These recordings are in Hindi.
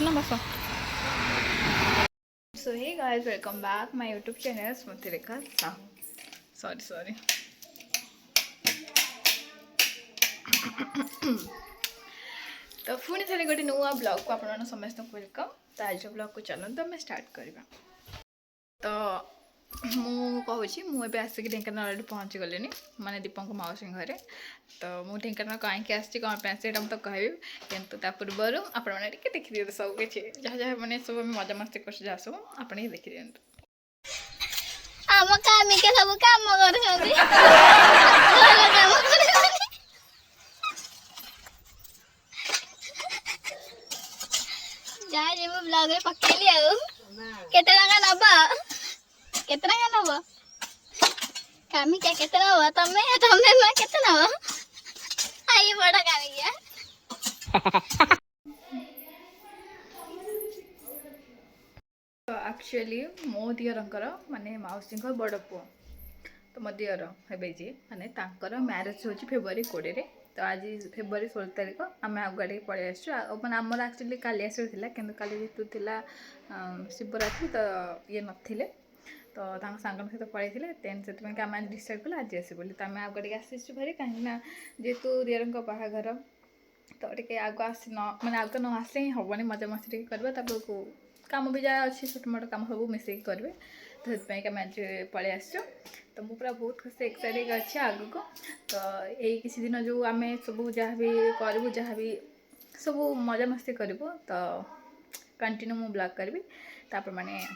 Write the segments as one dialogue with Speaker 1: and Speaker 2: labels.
Speaker 1: बसना बस। So hey guys, welcome back my YouTube channel Smriti Rekha sorry sorry. तो पुणी थे गोटे नुआ ब्लॉग को आप समस्त वेलकम। तो आज ब्लॉग को चलते आम स्टार्ट करवा। तो मु कहूँ मुझे आसिक ढेंकानाल पहुँची गले माने दीपक मौसी घरे। तो मुझे ढेंकानाल कहीं आसी कौन पे मुझे कहबी कितु पूर्वर आपण मैंने देखी दिखाते सब किसी जहाँ जहाँ मैंने सब मजा मस्ती कर सब आप देखी दिखाते।
Speaker 2: आम कामिके सब काम करछथि जा जे मो ब्लॉग रे पकेली आउ केते टका नबा केते टका नबा कामिके केते नबा तमे तमे मा केते नबा आई बड़ा कामिके
Speaker 1: तो एक्चुअली मो दियरंकर माने मौसी बड़ पुओ तो मो दियर हे जी माने तांकर मैरेज हो फेब्रुआरी 20 रे। तो आज फेब्रुआरी 16 तारीख आम आगे पलि आसमें आमर एक्चुअली काली आसला कि जेहतु था शिवरात्रि तो ये नथिले तो सांग सहित पलैते देन से आम डिसाइड कले आज आस बोली। तो आम आगे आसीचु भारी कहीं जेहेतु दियर बाहाघर तो टे आग आस मैंने आग न आसे ही हेनी मजा मस्ती करवा को काम भी जहाँ अच्छी छोट मोट कम सब मिसेक करेंगे। तो से आम आज पलि आसो। तो मुझे पूरा बहुत खुशी एक्साइटेड अच्छे आग को। तो यही किसी दिन जो आम सब जहाँ भी करूँ जहाँ भी सब मजा मस्ती करूँ तो कंटिन्यू मु ब्लॉग करी तापर माने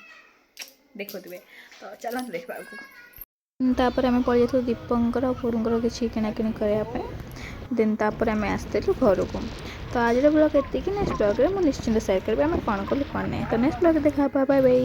Speaker 1: देखुवे। तो चलते देखा तापर आम पलि जाइए दीपंकर पुरुंकर किसी किणाकिणी करने देन तापर आम आसलु घर को। तो आज ब्लॉग एतिक नेक्स्ट ब्लॉग में मुझे निश्चिंत शेयर करेंगे आम कौन कलु कौन नहीं। तो नेक्स्ट ब्लॉग देखा बाय बाय।